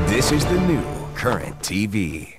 This is the new Current TV.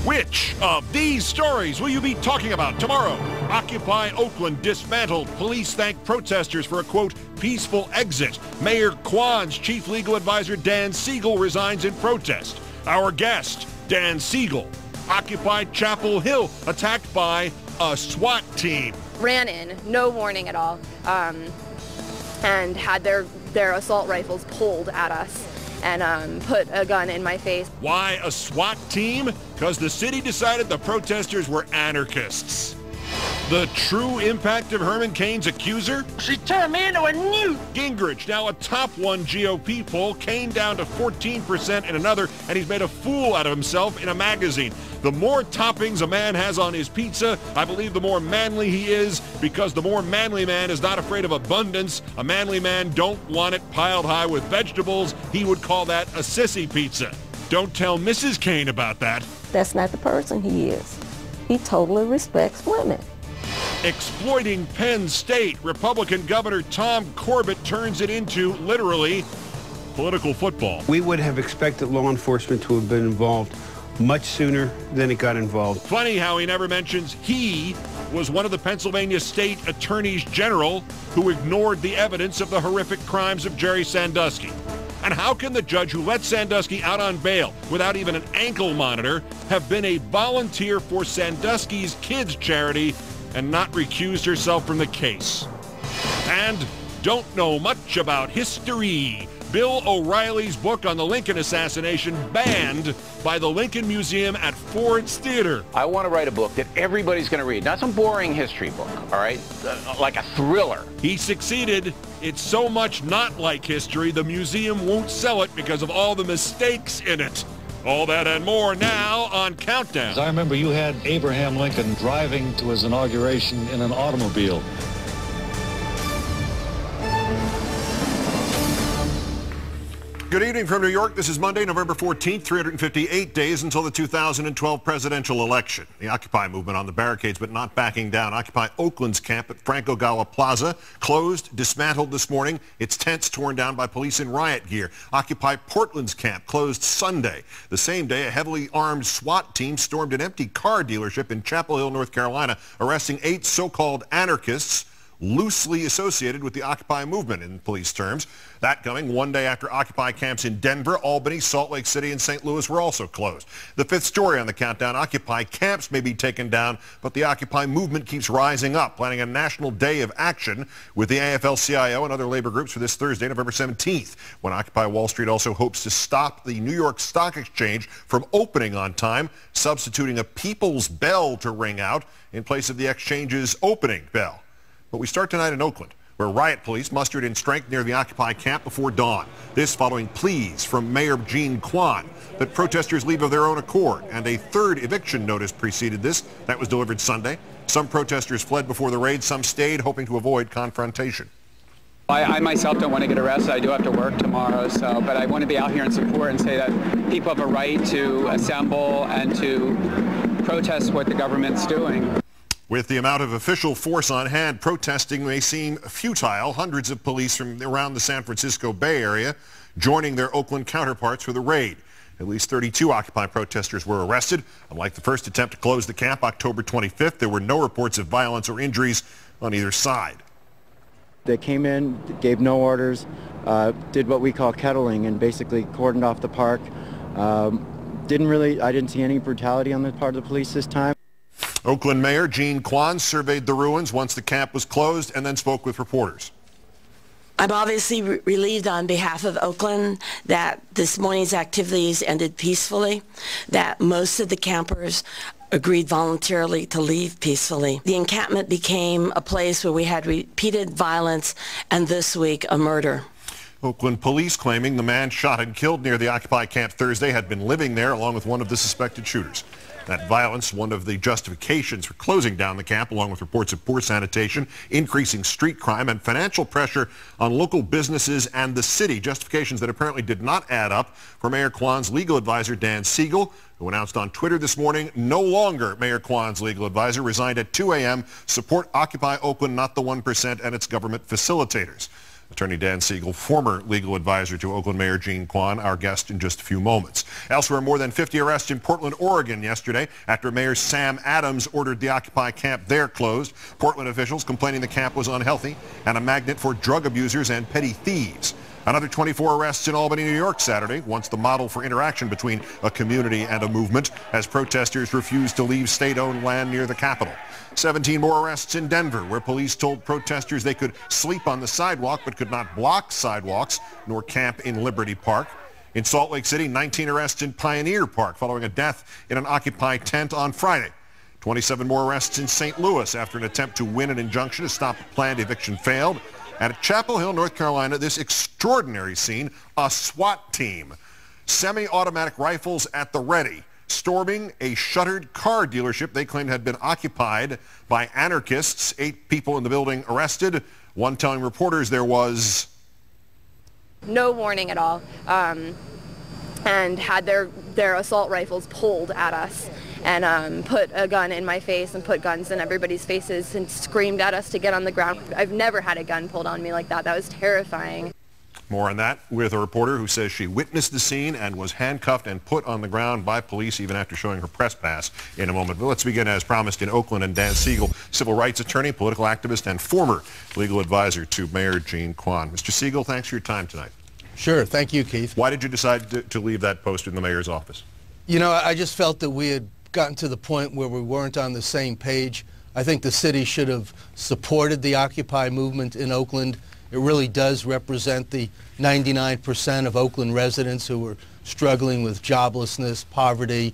Which of these stories will you be talking about tomorrow? Occupy Oakland dismantled. Police thank protesters for a, quote, peaceful exit. Mayor Quan's chief legal advisor Dan Siegel resigns in protest. Our guest, Dan Siegel. Occupy Chapel Hill, attacked by a SWAT team. Ran in, no warning at all, and had their assault rifles pulled at us and put a gun in my face. Why a SWAT team? Because the city decided the protesters were anarchists. The true impact of Herman Cain's accuser? She turned me into a newt. Gingrich, now a top one GOP poll, Cain down to 14% in another, and he's made a fool out of himself in a magazine. The more toppings a man has on his pizza, I believe the more manly he is, because the more manly man is not afraid of abundance. A manly man don't want it piled high with vegetables. He would call that a sissy pizza. Don't tell Mrs. Cain about that. That's not the person he is. He totally respects women. Exploiting Penn State, Republican Governor Tom Corbett turns it into, literally, political football. We would have expected law enforcement to have been involved much sooner than it got involved. Funny how he never mentions he was one of the Pennsylvania state attorneys general who ignored the evidence of the horrific crimes of Jerry Sandusky. And how can the judge who let Sandusky out on bail without even an ankle monitor have been a volunteer for Sandusky's kids' charity and not recused herself from the case? And don't know much about history. Bill O'Reilly's book on the Lincoln assassination banned by the Lincoln Museum at Ford's Theater. I want to write a book that everybody's going to read. Not some boring history book, all right? Like a thriller. He succeeded. It's so much not like history, the museum won't sell it because of all the mistakes in it. All that and more now on Countdown. I remember you had Abraham Lincoln driving to his inauguration in an automobile. Good evening from New York. This is Monday, November 14th, 358 days until the 2012 presidential election. The Occupy movement on the barricades, but not backing down. Occupy Oakland's camp at Franco Gala Plaza, closed, dismantled this morning. Its tents torn down by police in riot gear. Occupy Portland's camp, closed Sunday. The same day, a heavily armed SWAT team stormed an empty car dealership in Chapel Hill, North Carolina, arresting 8 so-called anarchists loosely associated with the Occupy movement in police terms. That coming one day after Occupy camps in Denver, Albany, Salt Lake City, and St. Louis were also closed. The fifth story on the Countdown, Occupy camps may be taken down, but the Occupy movement keeps rising up, planning a national day of action with the AFL-CIO and other labor groups for this Thursday, November 17th, when Occupy Wall Street also hopes to stop the New York Stock Exchange from opening on time, substituting a people's bell to ring out in place of the exchange's opening bell. But we start tonight in Oakland, where riot police mustered in strength near the Occupy camp before dawn. This following pleas from Mayor Jean Quan that protesters leave of their own accord. And a third eviction notice preceded this. That was delivered Sunday. Some protesters fled before the raid. Some stayed, hoping to avoid confrontation. I myself don't want to get arrested. I do have to work tomorrow, but I want to be out here in support and say that people have a right to assemble and to protest what the government's doing. With the amount of official force on hand, protesting may seem futile. Hundreds of police from around the San Francisco Bay Area joining their Oakland counterparts for the raid. At least 32 Occupy protesters were arrested. Unlike the first attempt to close the camp October 25th, there were no reports of violence or injuries on either side. They came in, gave no orders, did what we call kettling, and basically cordoned off the park. I didn't see any brutality on the part of the police this time. Oakland Mayor Jean Quan surveyed the ruins once the camp was closed and then spoke with reporters. I'm obviously relieved on behalf of Oakland that this morning's activities ended peacefully, that most of the campers agreed voluntarily to leave peacefully. The encampment became a place where we had repeated violence and this week a murder. Oakland police claiming the man shot and killed near the Occupy camp Thursday had been living there along with one of the suspected shooters. That violence, one of the justifications for closing down the camp, along with reports of poor sanitation, increasing street crime, and financial pressure on local businesses and the city. Justifications that apparently did not add up for Mayor Quan's legal advisor, Dan Siegel, who announced on Twitter this morning, no longer Mayor Quan's legal advisor, resigned at 2 a.m. Support Occupy Oakland, not the 1% and its government facilitators. Attorney Dan Siegel, former legal advisor to Oakland Mayor Jean Quan, our guest in just a few moments. Elsewhere, more than 50 arrests in Portland, Oregon yesterday after Mayor Sam Adams ordered the Occupy camp there closed. Portland officials complaining the camp was unhealthy and a magnet for drug abusers and petty thieves. Another 24 arrests in Albany, New York Saturday, once the model for interaction between a community and a movement, as protesters refused to leave state-owned land near the Capitol. 17 more arrests in Denver, where police told protesters they could sleep on the sidewalk but could not block sidewalks nor camp in Liberty Park. In Salt Lake City, 19 arrests in Pioneer Park following a death in an Occupy tent on Friday. 27 more arrests in St. Louis after an attempt to win an injunction to stop a planned eviction failed. And at Chapel Hill, North Carolina, this extraordinary scene, a SWAT team, semi-automatic rifles at the ready, storming a shuttered car dealership they claimed had been occupied by anarchists. 8 people in the building arrested. One telling reporters there was no warning at all, and had their assault rifles pulled at us and put a gun in my face and put guns in everybody's faces and screamed at us to get on the ground. I've never had a gun pulled on me like that. That was terrifying. More on that with a reporter who says she witnessed the scene and was handcuffed and put on the ground by police even after showing her press pass in a moment. But let's begin, as promised, in Oakland. And Dan Siegel, civil rights attorney, political activist, and former legal advisor to Mayor Jean Quan. Mr. Siegel, thanks for your time tonight. Sure. Thank you, Keith. Why did you decide to leave that post in the mayor's office? You know, I just felt that we had gotten to the point where we weren't on the same page. I think the city should have supported the Occupy movement in Oakland. It really does represent the 99% of Oakland residents who are struggling with joblessness, poverty,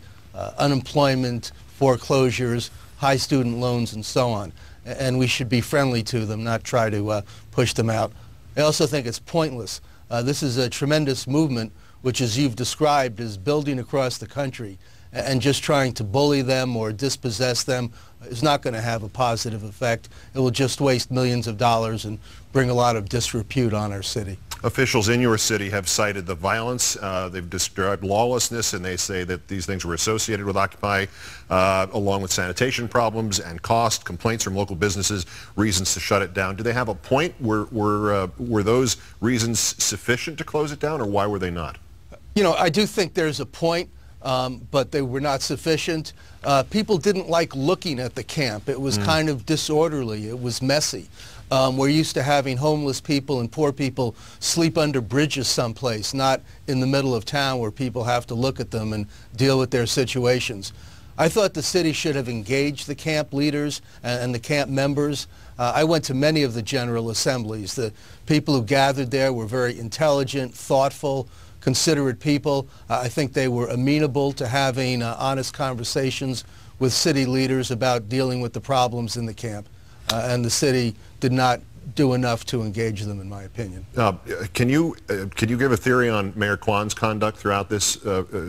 unemployment, foreclosures, high student loans, and so on. And we should be friendly to them, not try to push them out. I also think it's pointless. This is a tremendous movement, which, as you've described, is building across the country. And just trying to bully them or dispossess them is not going to have a positive effect. It will just waste millions of dollars and bring a lot of disrepute on our city. Officials in your city have cited the violence. They've described lawlessness, and they say that these things were associated with Occupy, along with sanitation problems and cost, complaints from local businesses, reasons to shut it down. Do they have a point? Were those reasons sufficient to close it down, or why were they not? You know, I do think there's a point. But they were not sufficient. People didn't like looking at the camp. It was kind of disorderly. It was messy. We're used to having homeless people and poor people sleep under bridges someplace, not in the middle of town where people have to look at them and deal with their situations. I thought the city should have engaged the camp leaders and the camp members. I went to many of the General Assemblies. The people who gathered there were very intelligent, thoughtful, considerate people. I think they were amenable to having honest conversations with city leaders about dealing with the problems in the camp. And the city did not do enough to engage them, in my opinion. Can you give a theory on Mayor Quan's conduct throughout this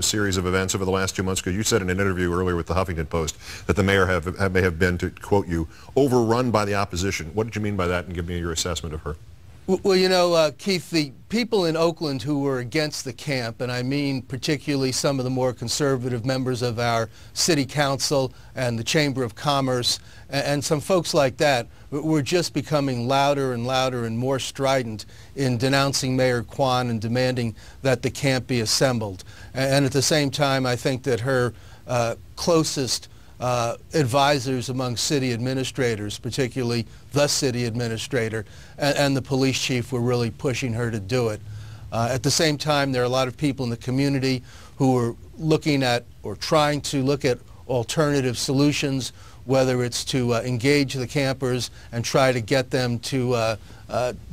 series of events over the last 2 months? Because you said in an interview earlier with the Huffington Post that the mayor may have been, to quote you, overrun by the opposition. What did you mean by that, and give me your assessment of her? Well, you know, Keith, the people in Oakland who were against the camp, and I mean particularly some of the more conservative members of our city council and the Chamber of Commerce, and some folks like that, were just becoming louder and louder and more strident in denouncing Mayor Quan and demanding that the camp be assembled. And at the same time, I think that her closest advisors among city administrators, particularly the city administrator and the police chief, were really pushing her to do it. At the same time, there are a lot of people in the community who are looking at or trying to look at alternative solutions, whether it's to engage the campers and try to get them to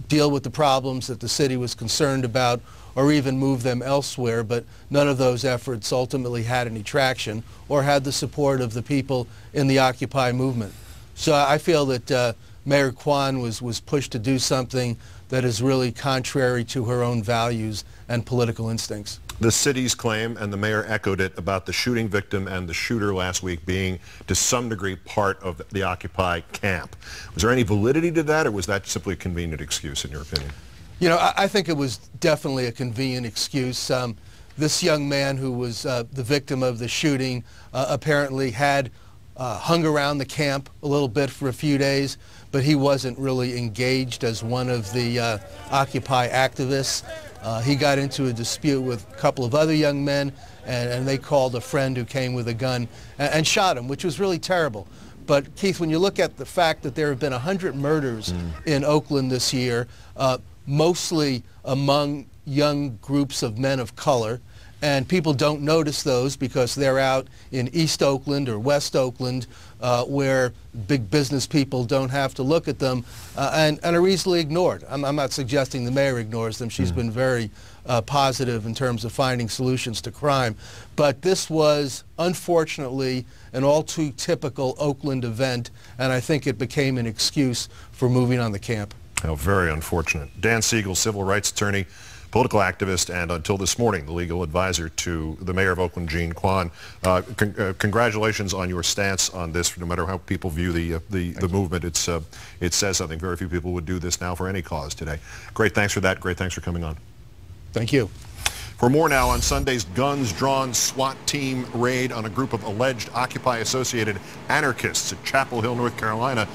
deal with the problems that the city was concerned about, or even move them elsewhere, but none of those efforts ultimately had any traction or had the support of the people in the Occupy movement. So I feel that Mayor Quan was pushed to do something that is really contrary to her own values and political instincts. The city's claim, and the mayor echoed it, about the shooting victim and the shooter last week being, to some degree, part of the Occupy camp. Was there any validity to that, or was that simply a convenient excuse, in your opinion? You know, I think it was definitely a convenient excuse. This young man who was the victim of the shooting apparently had hung around the camp a little bit for a few days, but he wasn't really engaged as one of the Occupy activists. He got into a dispute with a couple of other young men, and they called a friend who came with a gun and shot him, which was really terrible. But Keith, when you look at the fact that there have been 100 murders in Oakland this year, mostly among young groups of men of color, and people don't notice those because they're out in East Oakland or West Oakland where big business people don't have to look at them and are easily ignored. I'm not suggesting the mayor ignores them. She's been very positive in terms of finding solutions to crime. But this was, unfortunately, an all too typical Oakland event, and I think it became an excuse for moving on the camp. How very unfortunate. Dan Siegel, civil rights attorney, political activist, and until this morning, the legal advisor to the mayor of Oakland, Jean Quan. Congratulations on your stance on this. No matter how people view the movement, it says something. Very few people would do this now for any cause today. Great, thanks for that. Great, thanks for coming on. Thank you. For more now on Sunday's guns-drawn SWAT team raid on a group of alleged Occupy-associated anarchists at Chapel Hill, North Carolina,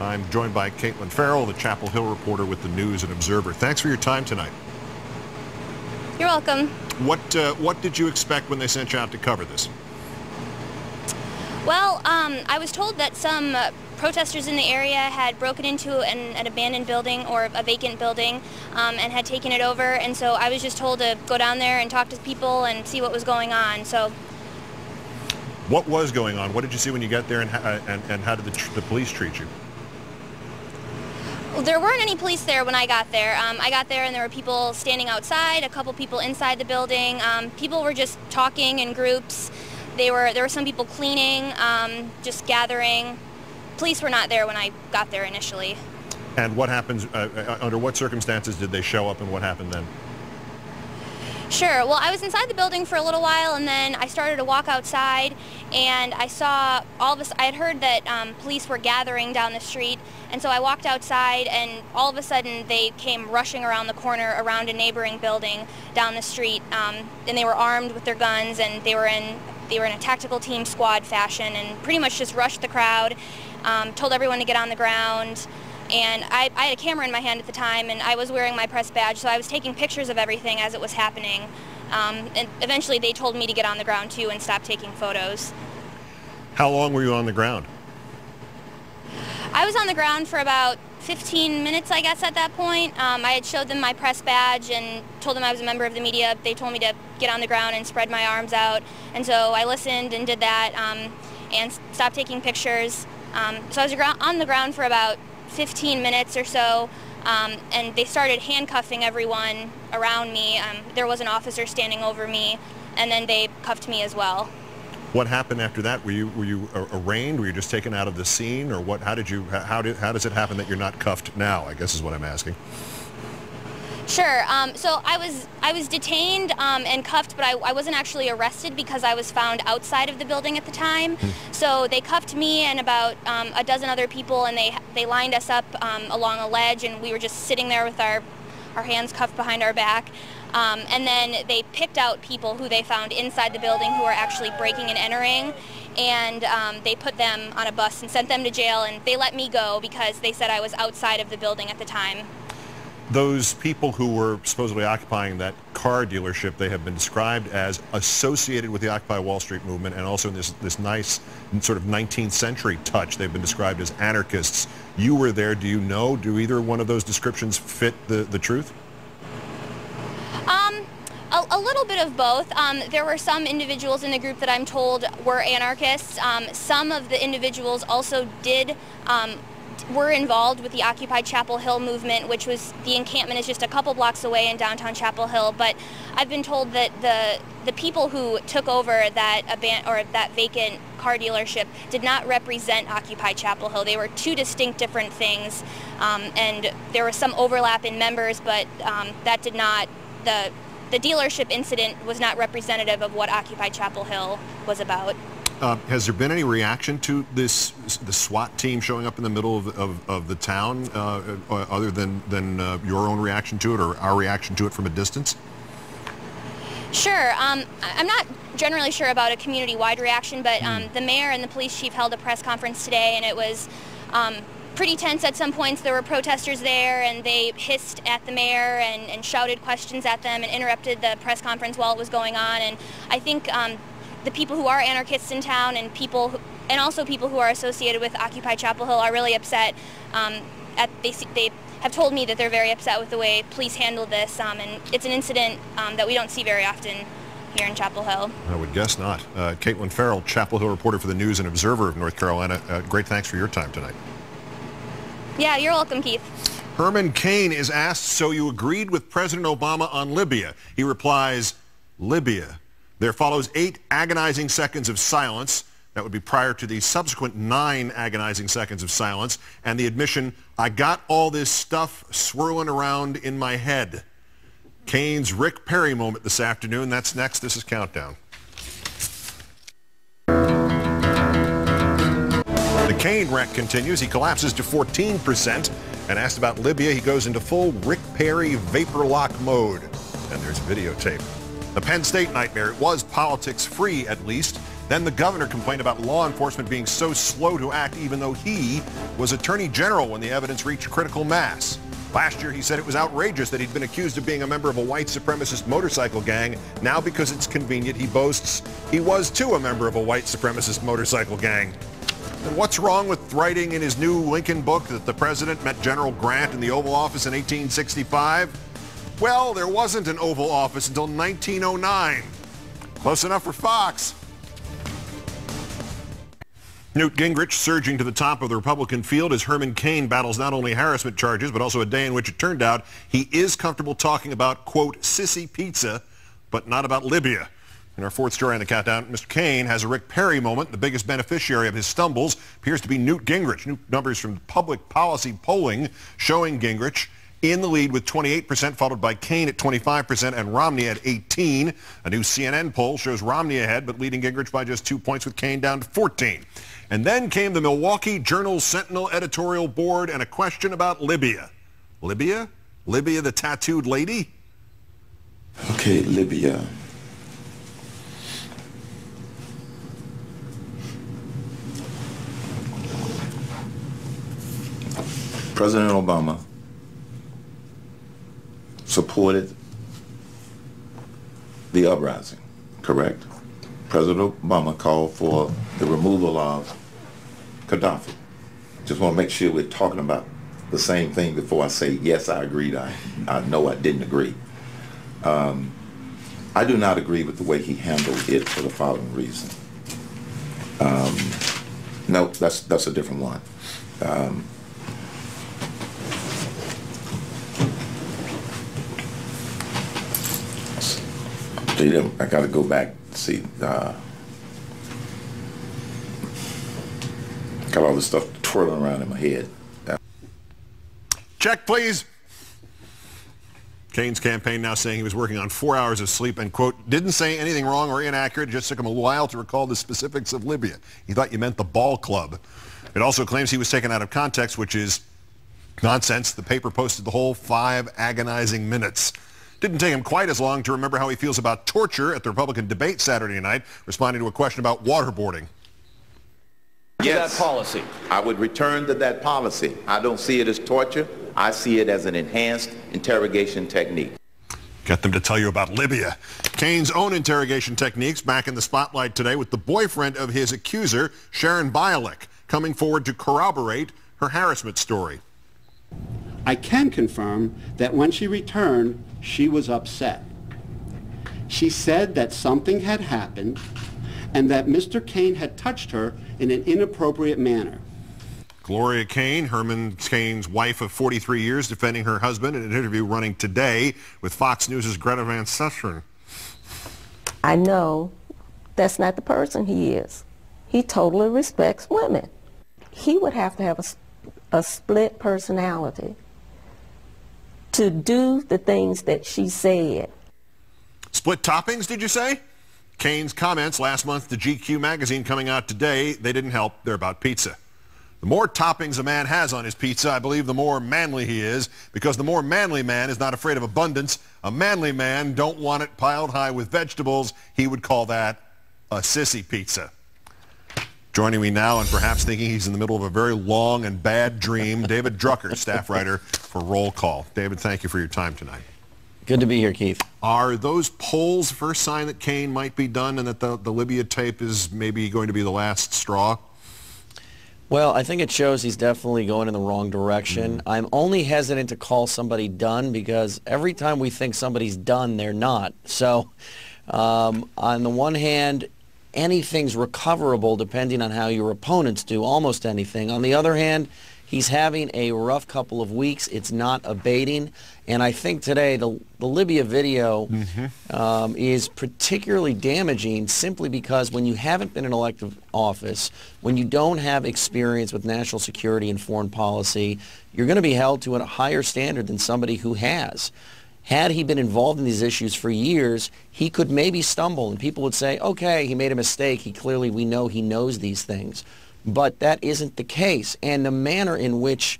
I'm joined by Katelyn Ferral, the Chapel Hill reporter with the News and Observer. Thanks for your time tonight. You're welcome. What did you expect when they sent you out to cover this? Well, I was told that some protesters in the area had broken into an abandoned building or a vacant building and had taken it over, and so I was just told to go down there and talk to people and see what was going on. So, what was going on? What did you see when you got there, and how did the police treat you? Well, there weren't any police there when I got there. I got there and there were people standing outside, a couple people inside the building. People were just talking in groups. There were some people cleaning, just gathering. Police were not there when I got there initially. And what happens, under what circumstances did they show up, and what happened then? Sure. Well, I was inside the building for a little while, and then I started to walk outside, and I saw all of us. I had heard that police were gathering down the street, and so I walked outside, and all of a sudden they came rushing around the corner around a neighboring building down the street, and they were armed with their guns, and they were in a tactical team squad fashion, and pretty much just rushed the crowd, told everyone to get on the ground. And I had a camera in my hand at the time, and I was wearing my press badge, so I was taking pictures of everything as it was happening. And eventually they told me to get on the ground too and stop taking photos. How long were you on the ground? I was on the ground for about 15 minutes, I guess, at that point. I had showed them my press badge and told them I was a member of the media. They told me to get on the ground and spread my arms out, and so I listened and did that and stopped taking pictures. So I was on the ground for about 15 minutes or so, and they started handcuffing everyone around me. There was an officer standing over me, and then they cuffed me as well. What happened after that? Were you arraigned? Were you just taken out of the scene, or what? How does it happen that you're not cuffed now, I guess is what I'm asking. Sure. So I was detained and cuffed, but I wasn't actually arrested because I was found outside of the building at the time. So they cuffed me and about a dozen other people, and they lined us up along a ledge, and we were just sitting there with our hands cuffed behind our back. And then they picked out people who they found inside the building who were actually breaking and entering, and they put them on a bus and sent them to jail, and they let me go because they said I was outside of the building at the time. Those people who were supposedly occupying that car dealership, they have been described as associated with the Occupy Wall Street movement, and also in this nice sort of 19th century touch, they've been described as anarchists. You were there. Do you know? Do either one of those descriptions fit the truth? A little bit of both. There were some individuals in the group that I'm told were anarchists. Some of the individuals also were involved with the Occupy Chapel Hill movement, which was, the encampment is just a couple blocks away in downtown Chapel Hill, but I've been told that the people who took over that vacant car dealership did not represent Occupy Chapel Hill. They were two distinct different things, and there was some overlap in members, but that did not, the dealership incident was not representative of what Occupy Chapel Hill was about. Has there been any reaction to the SWAT team showing up in the middle of the town, other than your own reaction to it or our reaction to it from a distance? Sure. I'm not generally sure about a community-wide reaction, but the mayor and the police chief held a press conference today, and it was pretty tense at some points. There were protesters there, and they hissed at the mayor and shouted questions at them and interrupted the press conference while it was going on. And I think the people who are anarchists in town and also people who are associated with Occupy Chapel Hill are really upset. They have told me that they're very upset with the way police handled this, and it's an incident that we don't see very often here in Chapel Hill. I would guess not. Katelyn Ferral, Chapel Hill reporter for the News and Observer of North Carolina. Great thanks for your time tonight. Yeah, you're welcome, Keith. Herman Cain is asked, so you agreed with President Obama on Libya? He replies, Libya. There follows 8 agonizing seconds of silence. That would be prior to the subsequent 9 agonizing seconds of silence and the admission, I got all this stuff swirling around in my head. Cain's Rick Perry moment this afternoon. That's next. This is Countdown. The Cain wreck continues. He collapses to 14%. And asked about Libya, he goes into full Rick Perry vapor lock mode. And there's videotape. The Penn State nightmare, it was politics-free at least. Then the governor complained about law enforcement being so slow to act even though he was attorney general when the evidence reached critical mass. Last year he said it was outrageous that he'd been accused of being a member of a white supremacist motorcycle gang. Now because it's convenient, he boasts he was too a member of a white supremacist motorcycle gang. And what's wrong with writing in his new Lincoln book that the president met General Grant in the Oval Office in 1865? Well, there wasn't an Oval Office until 1909. Close enough for Fox. Newt Gingrich surging to the top of the Republican field as Herman Cain battles not only harassment charges, but also a day in which it turned out he is comfortable talking about, quote, sissy pizza, but not about Libya. In our fourth story on the Countdown, Mr. Cain has a Rick Perry moment. The biggest beneficiary of his stumbles appears to be Newt Gingrich. New numbers from public policy polling showing Gingrich in the lead with 28%, followed by Cain at 25% and Romney at 18%. A new CNN poll shows Romney ahead, but leading Gingrich by just 2 points with Cain down to 14%. And then came the Milwaukee Journal-Sentinel editorial board and a question about Libya. Libya? Libya, the tattooed lady? Okay, Libya. President Obama supported the uprising, correct? President Obama called for the removal of Gaddafi. Just want to make sure we're talking about the same thing before I say, yes, I agreed, I know I didn't agree. I do not agree with the way he handled it for the following reason. No, that's a different one. I got to go back and see. Got all this stuff twirling around in my head. Check, please. Cain's campaign now saying he was working on 4 hours of sleep and, quote, didn't say anything wrong or inaccurate. It just took him a while to recall the specifics of Libya. He thought you meant the ball club. It also claims he was taken out of context, which is nonsense. The paper posted the whole 5 agonizing minutes. Didn't take him quite as long to remember how he feels about torture at the Republican debate Saturday night, responding to a question about waterboarding. Yes, that policy. I would return to that policy. I don't see it as torture. I see it as an enhanced interrogation technique. Get them to tell you about Libya. Cain's own interrogation techniques back in the spotlight today with the boyfriend of his accuser, Sharon Bialik, coming forward to corroborate her harassment story. I can confirm that when she returned, she was upset. She said that something had happened and that Mr. Cain had touched her in an inappropriate manner. Gloria Cain, Herman Cain's wife of 43 years, defending her husband in an interview running today with Fox News' Greta Van Susteren. I know that's not the person he is. He totally respects women. He would have to have a split personality to do the things that she said. Split toppings, did you say? Kane's comments last month to GQ magazine coming out today, they didn't help. They're about pizza. The more toppings a man has on his pizza, I believe the more manly he is, because the more manly man is not afraid of abundance. A manly man don't want it piled high with vegetables. He would call that a sissy pizza. Joining me now and perhaps thinking he's in the middle of a very long and bad dream, David Drucker, staff writer for Roll Call. David, thank you for your time tonight. Good to be here, Keith. Are those polls the first sign that Kane might be done and that the Libya tape is maybe going to be the last straw? Well, I think it shows he's definitely going in the wrong direction. I'm only hesitant to call somebody done because every time we think somebody's done, they're not. So on the one hand, anything's recoverable depending on how your opponents do, almost anything. On the other hand, he's having a rough couple of weeks. It's not abating. And I think today the Libya video is particularly damaging simply because when you haven't been in elective office, when you don't have experience with national security and foreign policy, you're going to be held to a higher standard than somebody who has. Had he been involved in these issues for years, he could maybe stumble and people would say, okay, he made a mistake. We know he knows these things. But that isn't the case. And the manner in which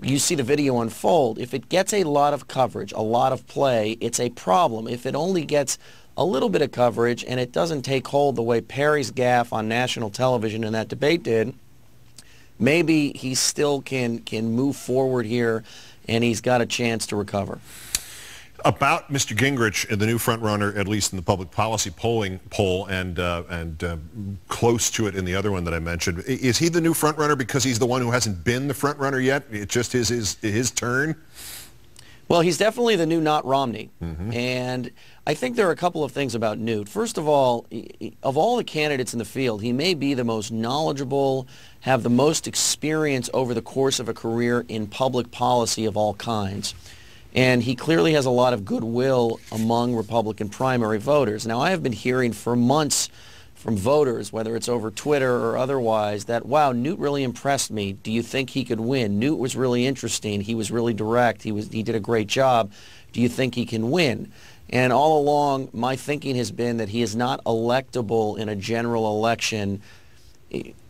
you see the video unfold, if it gets a lot of coverage, a lot of play, it's a problem. If it only gets a little bit of coverage and it doesn't take hold the way Perry's gaffe on national television in that debate did, maybe he still can move forward here and he's got a chance to recover. About Mr. Gingrich, the new front-runner, at least in the public policy poll, and close to it in the other one that I mentioned, is he the new front-runner because he's the one who hasn't been the front-runner yet? It's just his turn? Well, he's definitely the new not Romney. And I think there are a couple of things about Newt. First of all the candidates in the field, he may be the most knowledgeable, have the most experience over the course of a career in public policy of all kinds. And he clearly has a lot of goodwill among Republican primary voters. Now, I have been hearing for months from voters, whether it's over Twitter or otherwise, that, wow, Newt really impressed me. Do you think he could win? Newt was really interesting. He was really direct. He did a great job. Do you think he can win? And all along, my thinking has been that he is not electable in a general election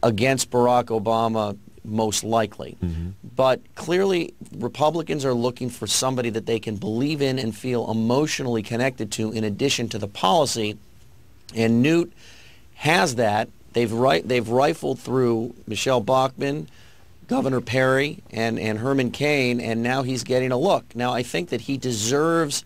against Barack Obama, most likely. But clearly Republicans are looking for somebody that they can believe in and feel emotionally connected to in addition to the policy, and Newt has that. They've rifled through Michelle Bachmann, Governor Perry, and Herman Cain, and now he's getting a look. Now I think that he deserves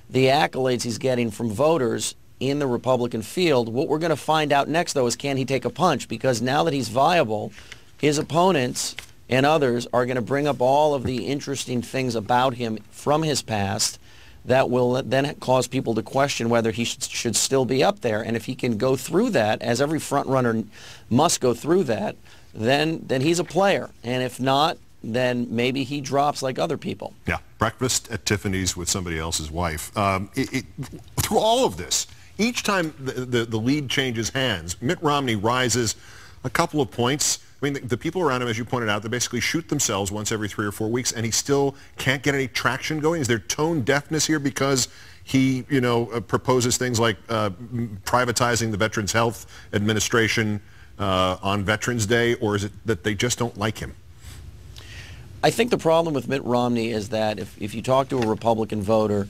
the accolades he's getting from voters in the Republican field. What we're going to find out next, though, is can he take a punch, because now that he's viable, his opponents and others are going to bring up all of the interesting things about him from his past that will then cause people to question whether he should still be up there. And if he can go through that, as every front runner must go through that, then he's a player. And if not, then maybe he drops like other people. Yeah, breakfast at Tiffany's with somebody else's wife. Through all of this, each time the lead changes hands, Mitt Romney rises a couple of points. I mean, the people around him, as you pointed out, they basically shoot themselves once every 3 or 4 weeks, and he still can't get any traction going. Is there tone deafness here because he, proposes things like privatizing the Veterans Health Administration on Veterans Day, or is it that they just don't like him? I think the problem with Mitt Romney is that if you talk to a Republican voter,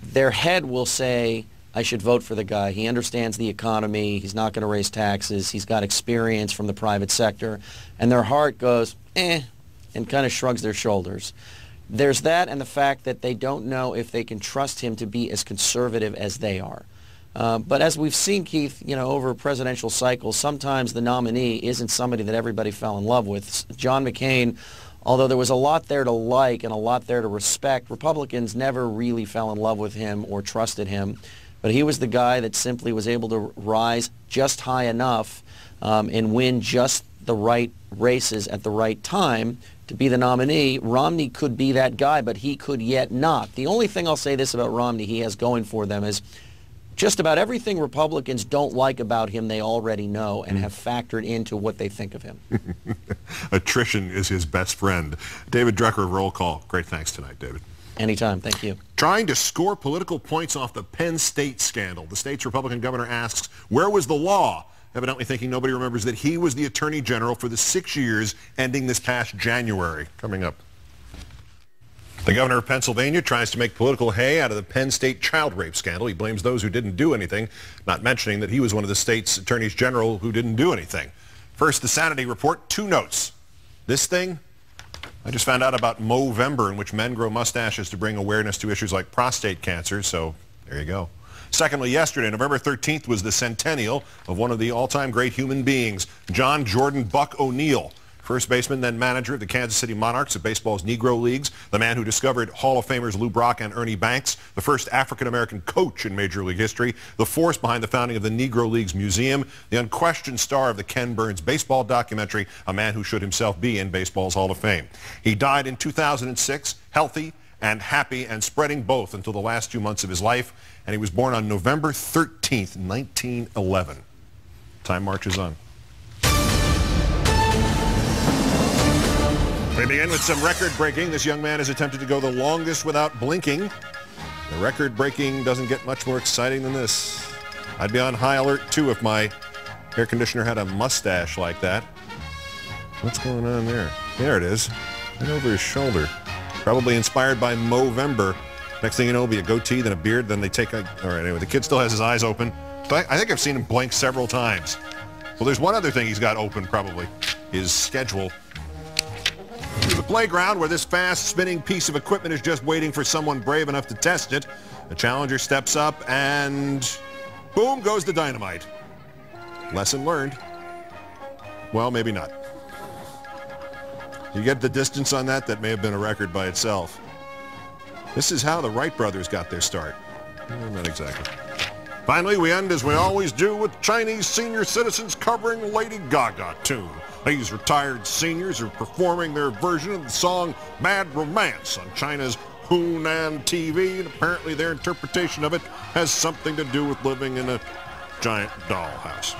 their head will say, I should vote for the guy. He understands the economy. He's not going to raise taxes. He's got experience from the private sector. And their heart goes, and kind of shrugs their shoulders. There's that and the fact that they don't know if they can trust him to be as conservative as they are. But as we've seen, Keith, over presidential cycles, sometimes the nominee isn't somebody that everybody fell in love with. John McCain, although there was a lot there to like and a lot there to respect, Republicans never really fell in love with him or trusted him. But he was the guy that simply was able to rise just high enough and win just the right races at the right time to be the nominee. Romney could be that guy, but he could yet not. The only thing I'll say this about Romney he has going for them is just about everything Republicans don't like about him they already know and have factored into what they think of him. Attrition is his best friend. David Drucker of Roll Call. Great thanks tonight, David. Anytime. Thank you. Trying to score political points off the Penn State scandal. The state's Republican governor asks, where was the law? Evidently thinking nobody remembers that he was the Attorney General for the 6 years ending this past January. Coming up. The governor of Pennsylvania tries to make political hay out of the Penn State child rape scandal. He blames those who didn't do anything, not mentioning that he was one of the state's attorneys general who didn't do anything. First, the Sanity Report, 2 notes. This thing, I just found out about Movember, in which men grow mustaches to bring awareness to issues like prostate cancer, so there you go. Secondly, yesterday, November 13th, was the centennial of one of the all-time great human beings, John Jordan Buck O'Neill, first baseman, then manager of the Kansas City Monarchs of baseball's Negro Leagues, the man who discovered Hall of Famers Lou Brock and Ernie Banks, the first African-American coach in Major League history, the force behind the founding of the Negro Leagues Museum, the unquestioned star of the Ken Burns baseball documentary, a man who should himself be in baseball's Hall of Fame. He died in 2006, healthy and happy and spreading both until the last 2 months of his life, and he was born on November 13th, 1911. Time marches on. We begin with some record-breaking. This young man has attempted to go the longest without blinking. The record-breaking doesn't get much more exciting than this. I'd be on high alert, too, if my air conditioner had a mustache like that. What's going on there? There it is. Right over his shoulder. Probably inspired by Movember. Next thing you know, it'll be a goatee, then a beard, then they take a... All right, anyway, the kid still has his eyes open. But I think I've seen him blink several times. Well, there's one other thing he's got open, probably. His schedule. The playground where this fast-spinning piece of equipment is just waiting for someone brave enough to test it. The challenger steps up and boom goes the dynamite. Lesson learned. Well, maybe not. You get the distance on that? That may have been a record by itself. This is how the Wright brothers got their start. Well, not exactly. Finally, we end as we always do with Chinese senior citizens covering Lady Gaga tune. These retired seniors are performing their version of the song Mad Romance on China's Hunan TV, and apparently their interpretation of it has something to do with living in a giant dollhouse.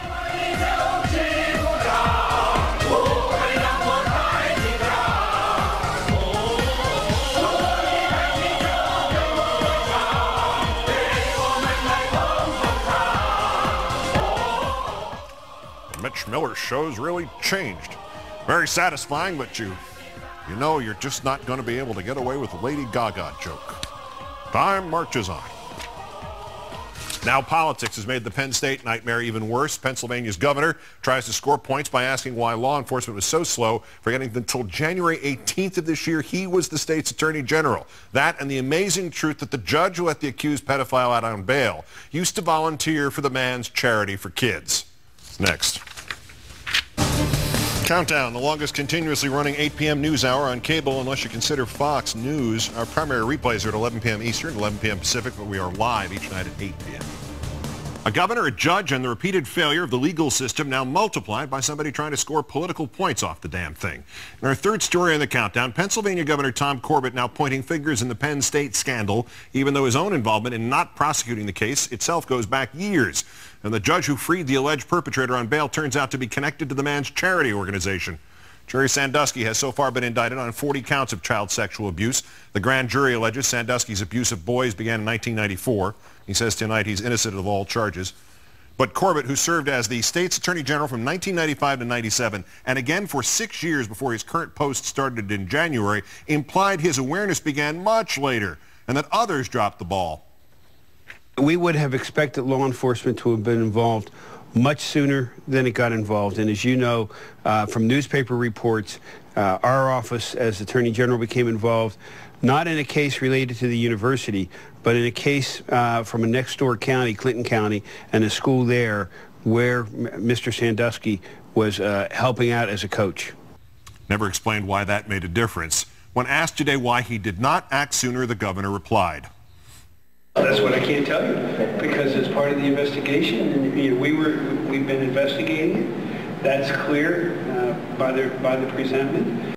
Mitch Miller's show's really changed. Very satisfying, but you know you're just not going to be able to get away with the Lady Gaga joke. Time marches on. Now politics has made the Penn State nightmare even worse. Pennsylvania's governor tries to score points by asking why law enforcement was so slow, forgetting that until January 18th of this year, he was the state's attorney general. That and the amazing truth that the judge who let the accused pedophile out on bail used to volunteer for the man's charity for kids. Next. Countdown, the longest continuously running 8 p.m. news hour on cable, unless you consider Fox News. Our primary replays are at 11 p.m. Eastern, 11 p.m. Pacific, but we are live each night at 8 p.m. A governor, a judge, and the repeated failure of the legal system now multiplied by somebody trying to score political points off the damn thing. In our third story in the countdown, Pennsylvania Governor Tom Corbett now pointing fingers in the Penn State scandal, even though his own involvement in not prosecuting the case itself goes back years. And the judge who freed the alleged perpetrator on bail turns out to be connected to the man's charity organization. Jerry Sandusky has so far been indicted on 40 counts of child sexual abuse. The grand jury alleges Sandusky's abuse of boys began in 1994. He says tonight he's innocent of all charges. But Corbett, who served as the state's attorney general from 1995 to 97, and again for 6 years before his current post started in January, implied his awareness began much later and that others dropped the ball. We would have expected law enforcement to have been involved much sooner than it got involved. And as you know from newspaper reports, our office as Attorney General became involved, not in a case related to the university, but in a case from a next-door county, Clinton County, and a school there where Mr. Sandusky was helping out as a coach. Never explained why that made a difference. When asked today why he did not act sooner, the governor replied. That's what I can't tell you, because it's part of the investigation, and we've been investigating it. That's clear by the presentment.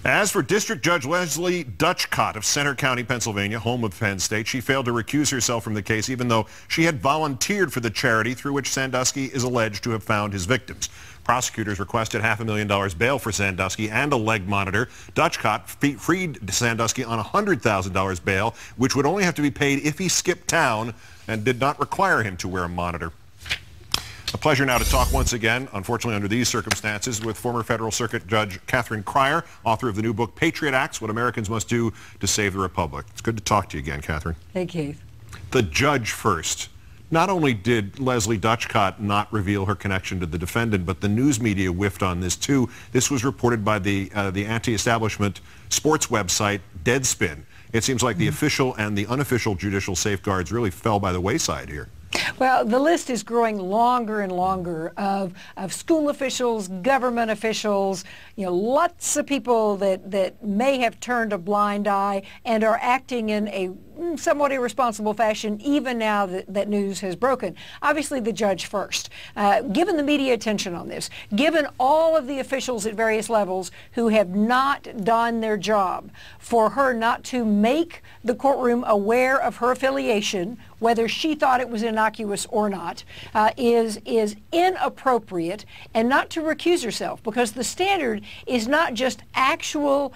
As for District Judge Leslie Dutchcott of Center County, Pennsylvania, home of Penn State, she failed to recuse herself from the case even though she had volunteered for the charity through which Sandusky is alleged to have found his victims. Prosecutors requested $500,000 bail for Sandusky and a leg monitor. Dutchcott freed Sandusky on $100,000 bail, which would only have to be paid if he skipped town and did not require him to wear a monitor. A pleasure now to talk once again, unfortunately under these circumstances, with former Federal Circuit Judge Katelyn Crier, author of the new book, Patriot Acts, What Americans Must Do to Save the Republic. It's good to talk to you again, Katelyn. Hey, Keith. The judge first. Not only did Leslie Dutchcott not reveal her connection to the defendant, but the news media whiffed on this too. This was reported by the anti-establishment sports website Deadspin. It seems like the official and the unofficial judicial safeguards really fell by the wayside here. Well, the list is growing longer and longer of school officials, government officials, lots of people that may have turned a blind eye and are acting in a somewhat irresponsible fashion even now that news has broken. Obviously, the judge first. Given the media attention on this, given all of the officials at various levels who have not done their job, for her not to make the courtroom aware of her affiliation, whether she thought it was innocuous or not, is inappropriate, and not to recuse herself, because the standard is not just actual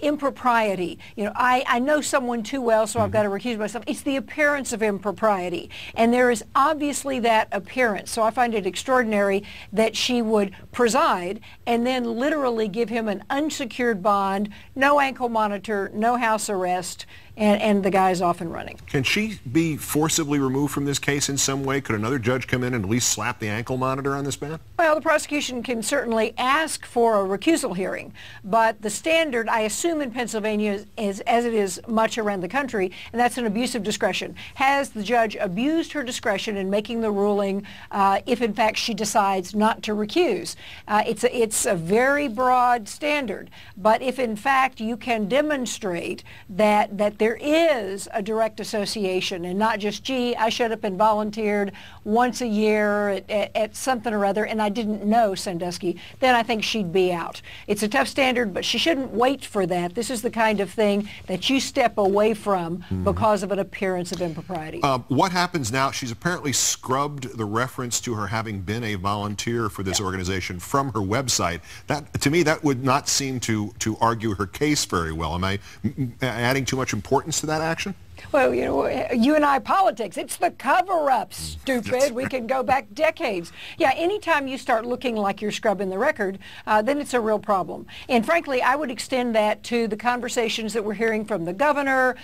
impropriety. I know someone too well, so I've got to recuse myself. It's the appearance of impropriety, and there is obviously that appearance. So I find it extraordinary that she would preside and then literally give him an unsecured bond, no ankle monitor, no house arrest, and the guy's off and running. Can she be forcibly removed from this case in some way? Could another judge come in and at least slap the ankle monitor on this man? Well, the prosecution can certainly ask for a recusal hearing, but the standard, I assume in Pennsylvania, is as it is much around the country, and that's an abuse of discretion. Has the judge abused her discretion in making the ruling if in fact she decides not to recuse? It's a very broad standard, but if in fact you can demonstrate that there is a direct association and not just, gee, I showed up and volunteered once a year at something or other and I didn't know Sandusky, then I think she'd be out. It's a tough standard, but she shouldn't wait for that. This is the kind of thing that you step away from because of an appearance of impropriety. What happens now? She's apparently scrubbed the reference to her having been a volunteer for this organization from her website. That, to me, that would not seem to argue her case very well. Am I adding too much importance to that action? Well, you and I, politics, it's the cover-up, stupid. We can go back decades. Yeah, anytime you start looking like you're scrubbing the record, then it's a real problem. And frankly, I would extend that to the conversations that we're hearing from the governor,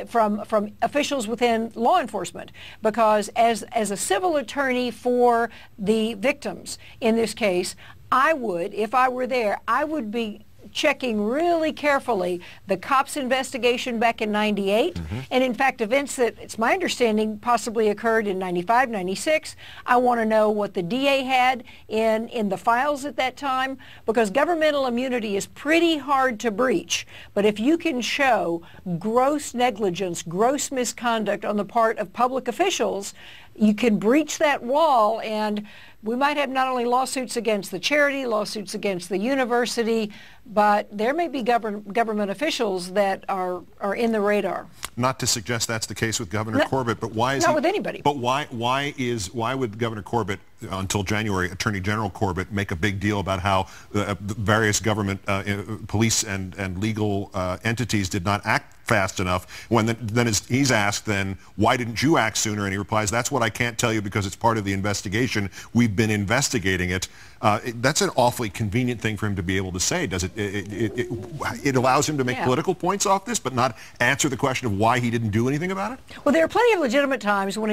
from officials within law enforcement, because as a civil attorney for the victims in this case, I would, if I were there, I would be checking really carefully the cops' investigation back in '98, and in fact events that, it's my understanding, possibly occurred in '95, '96. I want to know what the DA had in the files at that time, because governmental immunity is pretty hard to breach. But if you can show gross negligence, gross misconduct on the part of public officials, you can breach that wall, and we might have not only lawsuits against the charity, lawsuits against the university, but there may be government officials that are in the radar. Not to suggest that's the case with Governor Corbett, but why is not with anybody? But why would Governor Corbett, until January, Attorney General Corbett, make a big deal about how various government police and legal entities did not act fast enough? When he's asked, then why didn't you act sooner? And he replies, that's what I can't tell you because it's part of the investigation. We've been investigating it. That's an awfully convenient thing for him to be able to say. Does it allows him to make political points off this, but not answer the question of why he didn't do anything about it? Well, there are plenty of legitimate times when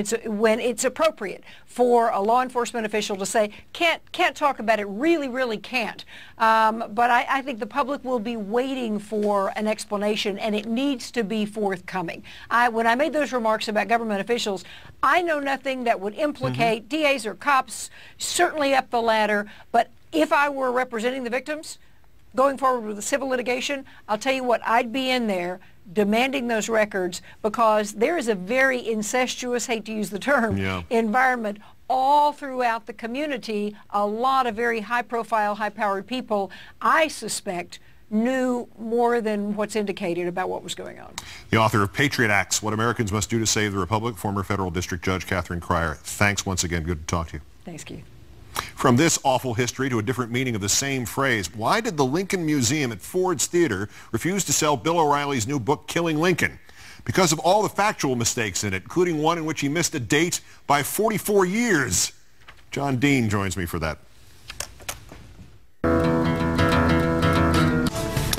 it's appropriate for a law enforcement official to say, can't talk about it, really can't. But I think the public will be waiting for an explanation, and it needs to be forthcoming. When I made those remarks about government officials, I know nothing that would implicate DAs or cops, certainly up the ladder, but if I were representing the victims, going forward with the civil litigation, I'll tell you what, I'd be in there demanding those records, because there is a very incestuous, hate to use the term, environment all throughout the community. A lot of very high-profile, high-powered people, I suspect, knew more than what's indicated about what was going on. The author of Patriot Acts, What Americans Must Do to Save the Republic, former federal district judge Katelyn Crier. Thanks once again. Good to talk to you. Thanks, Keith. From this awful history to a different meaning of the same phrase, why did the Lincoln Museum at Ford's Theater refuse to sell Bill O'Reilly's new book, Killing Lincoln? Because of all the factual mistakes in it, including one in which he missed a date by 44 years. John Dean joins me for that.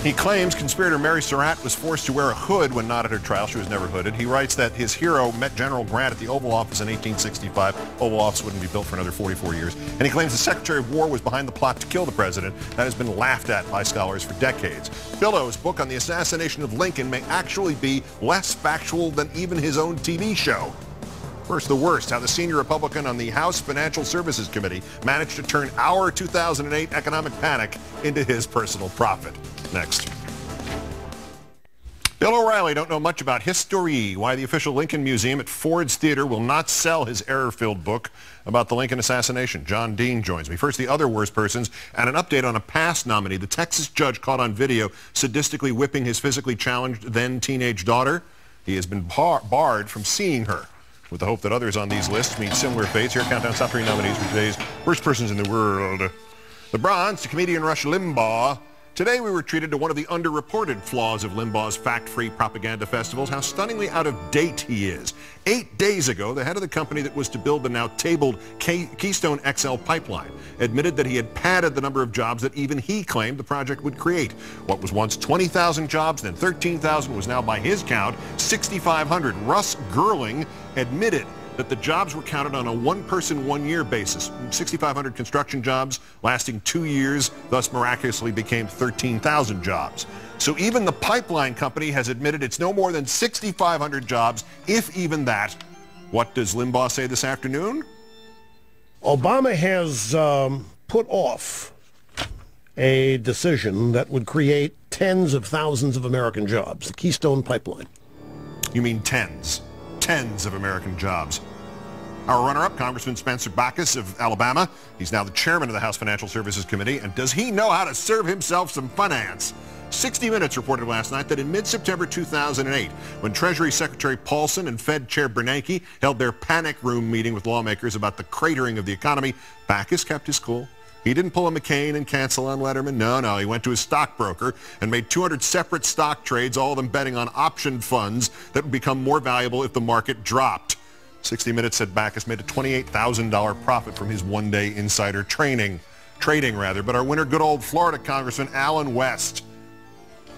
He claims conspirator Mary Surratt was forced to wear a hood when not at her trial. She was never hooded. He writes that his hero met General Grant at the Oval Office in 1865. Oval Office wouldn't be built for another 44 years. And he claims the Secretary of War was behind the plot to kill the president. That has been laughed at by scholars for decades. Billow's book on the assassination of Lincoln may actually be less factual than even his own TV show. First, the worst, how the senior Republican on the House Financial Services Committee managed to turn our 2008 economic panic into his personal profit. Next. Bill O'Reilly don't know much about history, why the official Lincoln Museum at Ford's Theater will not sell his error-filled book about the Lincoln assassination. John Dean joins me. First, the other worst persons and an update on a past nominee. The Texas judge caught on video sadistically whipping his physically challenged then-teenage daughter. He has been barred from seeing her. With the hope that others on these lists meet similar fates, here Countdown's top 3 nominees for today's worst persons in the world. The bronze to comedian Rush Limbaugh. Today we were treated to one of the underreported flaws of Limbaugh's fact-free propaganda festivals, how stunningly out of date he is. 8 days ago, the head of the company that was to build the now tabled Keystone XL pipeline admitted that he had padded the number of jobs that even he claimed the project would create. What was once 20,000 jobs, then 13,000, was now, by his count, 6,500. Russ Gerling admitted that the jobs were counted on a one-person, one-year basis. 6,500 construction jobs lasting 2 years, thus miraculously became 13,000 jobs. So even the pipeline company has admitted it's no more than 6,500 jobs, if even that. What does Limbaugh say this afternoon? Obama has put off a decision that would create tens of thousands of American jobs, the Keystone Pipeline. You mean tens? Tens of American jobs. Our runner-up, Congressman Spencer Backus of Alabama. He's now the chairman of the House Financial Services Committee. And does he know how to serve himself some finance? 60 Minutes reported last night that in mid-September 2008, when Treasury Secretary Paulson and Fed Chair Bernanke held their panic room meeting with lawmakers about the cratering of the economy, Backus kept his cool. He didn't pull a McCain and cancel on Letterman. No, he went to his stockbroker and made 200 separate stock trades, all of them betting on option funds that would become more valuable if the market dropped. 60 Minutes said Backus made a $28,000 profit from his one-day insider trading. But our winner, good old Florida Congressman Allen West.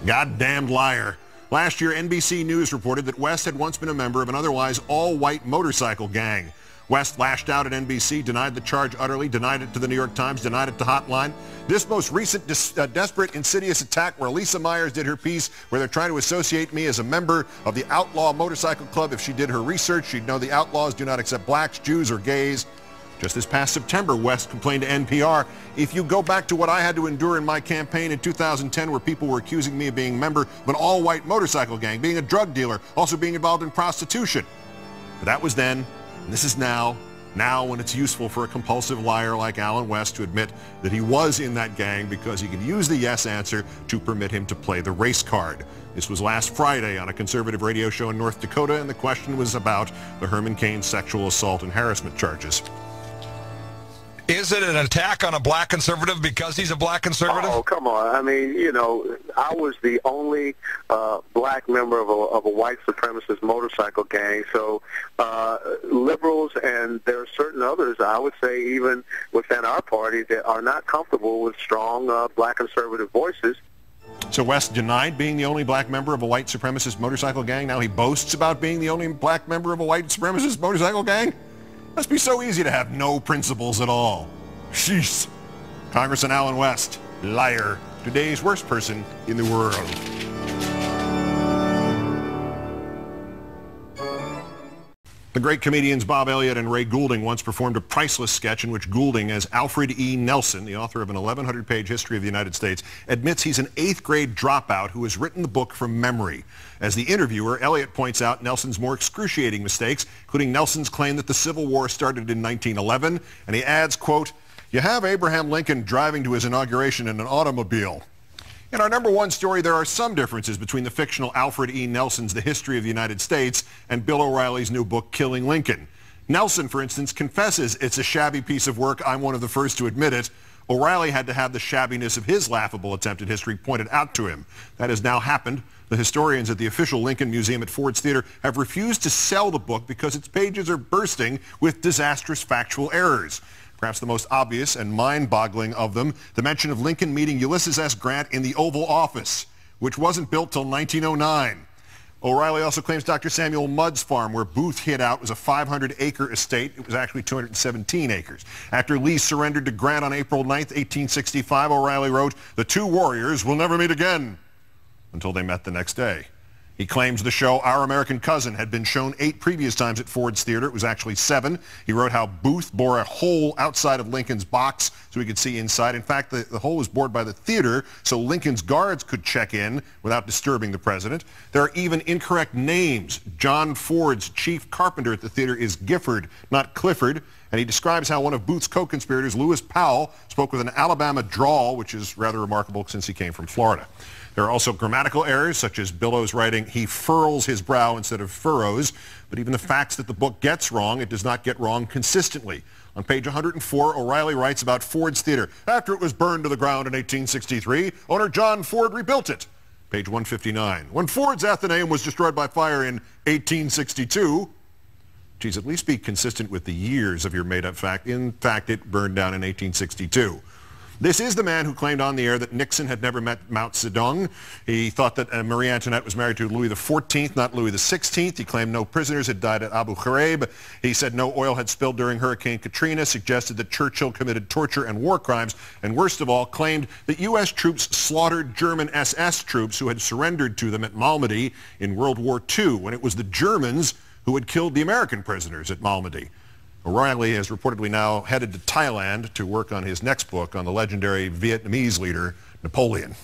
Goddamned liar. Last year, NBC News reported that West had once been a member of an otherwise all-white motorcycle gang. West lashed out at NBC, denied the charge utterly, denied it to the New York Times, denied it to Hotline. This most recent desperate, insidious attack where Lisa Myers did her piece, where they're trying to associate me as a member of the Outlaw Motorcycle Club. If she did her research, she'd know the Outlaws do not accept blacks, Jews, or gays. Just this past September, West complained to NPR, if you go back to what I had to endure in my campaign in 2010, where people were accusing me of being a member of an all-white motorcycle gang, being a drug dealer, also being involved in prostitution. But that was then. This is now when it's useful for a compulsive liar like Allen West to admit that he was in that gang because he could use the yes answer to permit him to play the race card. This was last Friday on a conservative radio show in North Dakota, and the question was about the Herman Cain sexual assault and harassment charges. Is it an attack on a black conservative because he's a black conservative? Oh, come on. I mean, you know, I was the only black member of a white supremacist motorcycle gang. So liberals, and there are certain others, I would say even within our party, that are not comfortable with strong black conservative voices. So West denied being the only black member of a white supremacist motorcycle gang. Now he boasts about being the only black member of a white supremacist motorcycle gang? Must be so easy to have no principles at all. Sheesh. Congressman Allen West, liar. Today's worst person in the world. The great comedians Bob Elliott and Ray Goulding once performed a priceless sketch in which Goulding, as Alfred E. Nelson, the author of an 1,100-page history of the United States, admits he's an 8th grade dropout who has written the book from memory. As the interviewer, Elliott points out Nelson's more excruciating mistakes, including Nelson's claim that the Civil War started in 1911, and he adds, quote, "You have Abraham Lincoln driving to his inauguration in an automobile." In our number one story, there are some differences between the fictional Alfred E. Nelson's The History of the United States and Bill O'Reilly's new book, Killing Lincoln. Nelson, for instance, confesses it's a shabby piece of work. I'm one of the first to admit it. O'Reilly had to have the shabbiness of his laughable attempt at history pointed out to him. That has now happened. The historians at the official Lincoln Museum at Ford's Theater have refused to sell the book because its pages are bursting with disastrous factual errors. Perhaps the most obvious and mind-boggling of them, the mention of Lincoln meeting Ulysses S. Grant in the Oval Office, which wasn't built till 1909. O'Reilly also claims Dr. Samuel Mudd's farm, where Booth hid out, was a 500-acre estate. It was actually 217 acres. After Lee surrendered to Grant on April 9th, 1865, O'Reilly wrote, "The two warriors will never meet again," until they met the next day. He claims the show Our American Cousin had been shown 8 previous times at Ford's Theater. It was actually 7. He wrote how Booth bore a hole outside of Lincoln's box so he could see inside. In fact, the hole was bored by the theater so Lincoln's guards could check in without disturbing the president. There are even incorrect names. John Ford's chief carpenter at the theater is Gifford, not Clifford. And he describes how one of Booth's co-conspirators, Lewis Powell, spoke with an Alabama drawl, which is rather remarkable since he came from Florida. There are also grammatical errors, such as Billow's writing, "He furls his brow" instead of furrows. But even the facts that the book gets wrong, it does not get wrong consistently. On page 104, O'Reilly writes about Ford's Theater. After it was burned to the ground in 1863, owner John Ford rebuilt it. Page 159. When Ford's Athenaeum was destroyed by fire in 1862, geez, at least be consistent with the years of your made-up fact. In fact, it burned down in 1862. This is the man who claimed on the air that Nixon had never met Mao Zedong. He thought that Marie Antoinette was married to Louis XIV, not Louis XVI. He claimed no prisoners had died at Abu Ghraib. He said no oil had spilled during Hurricane Katrina, suggested that Churchill committed torture and war crimes, and worst of all, claimed that U.S. troops slaughtered German SS troops who had surrendered to them at Malmedy in World War II, when it was the Germans who had killed the American prisoners at Malmedy. O'Reilly is reportedly now headed to Thailand to work on his next book on the legendary Vietnamese leader, Napoleon.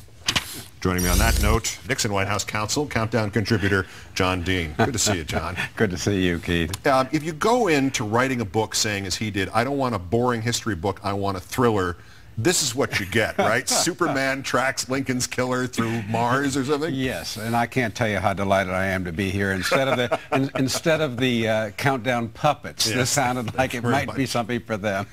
Joining me on that note, Nixon White House counsel, Countdown contributor, John Dean. Good to see you, John. Good to see you, Keith. If you go into writing a book saying, as he did, I don't want a boring history book, I want a thriller, this is what you get, right? Superman tracks Lincoln's killer through Mars or something? Yes, and I can't tell you how delighted I am to be here. Instead of the Countdown puppets, yes, this sounded like it might be something for them.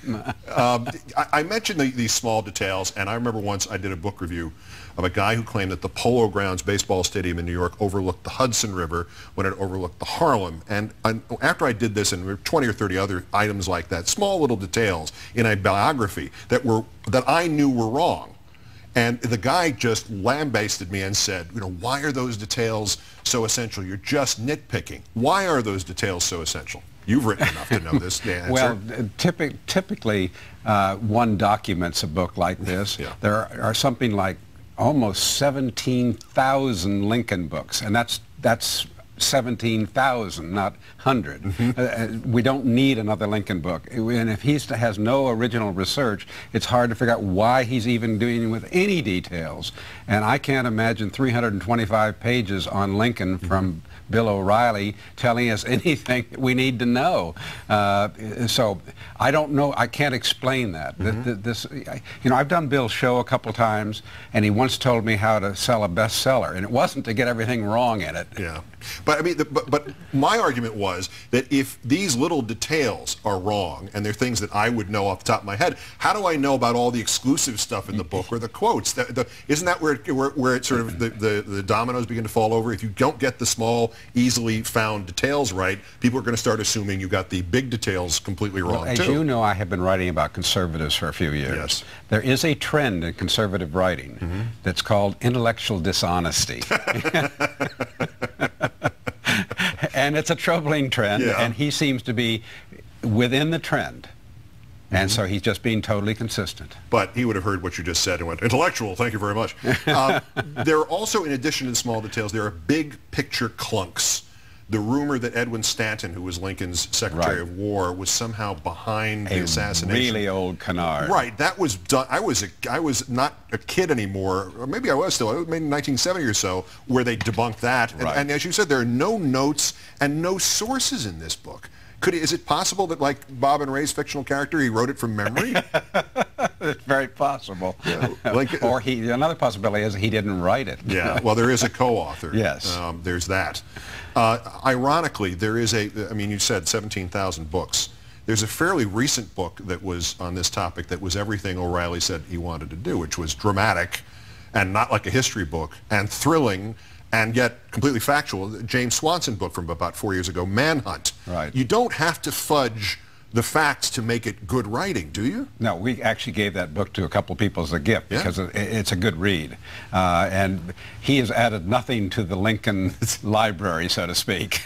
I mentioned these small details, and I remember once I did a book review of a guy who claimed that the Polo Grounds baseball stadium in New York overlooked the Hudson River when it overlooked the Harlem. And after I did this, and there were 20 or 30 other items like that, small little details in a biography that I knew were wrong. And the guy just lambasted me and said, why are those details so essential? You're just nitpicking. Why are those details so essential? You've written enough to know this, the answer. Well, typically, one documents a book like this. Yeah. There are something like almost 17,000 Lincoln books, and that's 17,000, not 100. Mm-hmm. We don't need another Lincoln book. And if he has no original research, it's hard to figure out why he's even dealing with any details. And I can't imagine 325 pages on Lincoln from Bill O'Reilly telling us anything that we need to know. So I don't know. I can't explain that. Mm-hmm. I've done Bill's show a couple times, and he once told me how to sell a bestseller, and it wasn't to get everything wrong in it. Yeah. But I mean, but my argument was that if these little details are wrong, and they're things that I would know off the top of my head, how do I know about all the exclusive stuff in the book or the quotes? Isn't that where it sort of the dominoes begin to fall over? If you don't get the small, easily found details right, people are going to start assuming you got the big details completely wrong, as too. you know, I have been writing about conservatives for a few years. Yes. There is a trend in conservative writing that's called intellectual dishonesty. And it's a troubling trend, and he seems to be within the trend. And so he's just being totally consistent. But he would have heard what you just said and went, intellectual, thank you very much. There are also, in addition to the small details, there are big picture clunks. The rumor that Edwin Stanton, who was Lincoln's Secretary of War, was somehow behind the assassination. Really old canard. Right, that was done. I was not a kid anymore, or maybe I was still, maybe 1970 or so, where they debunked that. And as you said, there are no notes and no sources in this book. Is it possible that, like Bob and Ray's fictional character, he wrote it from memory? It's very possible. Yeah, like, or another possibility is he didn't write it. Yeah, well, there is a co-author. Yes. There's that. Ironically, there is I mean, you said 17,000 books. There's a fairly recent book that was on this topic that was everything O'Reilly said he wanted to do, which was dramatic and not like a history book, and thrilling, and yet completely factual. The James Swanson book from about 4 years ago, Manhunt. Right. You don't have to fudge the facts to make it good writing, do you? No, we actually gave that book to a couple people as a gift because it's a good read. And he has added nothing to the Lincoln library, so to speak.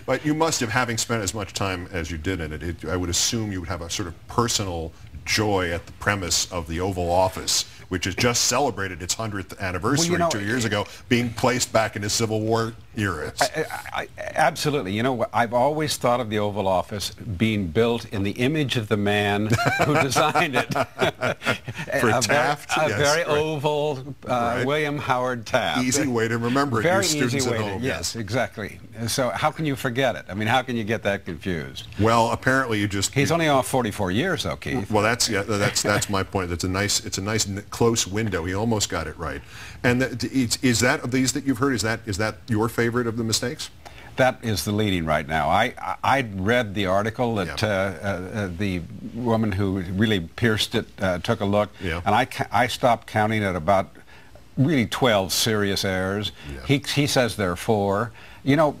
But you must have, having spent as much time as you did in it, I would assume you would have a sort of personal joy at the premise of the Oval Office, which has just celebrated its 100th anniversary 2 years ago, being placed back in the Civil War era. Absolutely. You know, I've always thought of the Oval Office being built in the image of the man who designed it. For Taft? A very oval, William Howard Taft. Easy way to remember it, very your students easy way at home. Yes, exactly. So how can you forget it? I mean, how can you get that confused? Well, apparently you just... He's only off 44 years, though, Keith. Well, that's my point. It's a nice close window. He almost got it right. And is that, of these that you've heard, is that your favorite of the mistakes? That is the leading right now. I read the article that the woman who really pierced it took a look, and I stopped counting at about really 12 serious errors. Yeah. He says there are 4. You know,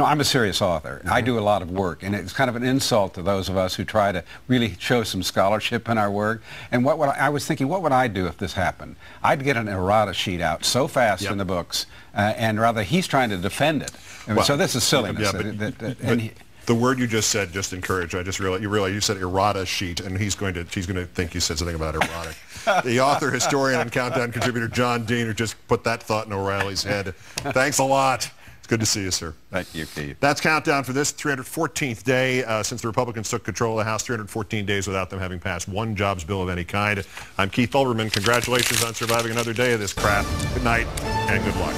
I'm a serious author. I do a lot of work, and it's kind of an insult to those of us who try to really show some scholarship in our work. And I was thinking, what would I do if this happened? I'd get an errata sheet out so fast in the books, and rather he's trying to defend it. Well, so this is silliness. The word you just said just encouraged. I just realized you said errata sheet, and she's going to think you said something about erotic. The author, historian, and Countdown contributor John Dean, who just put that thought in O'Reilly's head. Thanks a lot. Good to see you, sir. Thank you, Keith. That's Countdown for this 314th day since the Republicans took control of the House, 314 days without them having passed one jobs bill of any kind. I'm Keith Olbermann. Congratulations on surviving another day of this crap. Good night and good luck.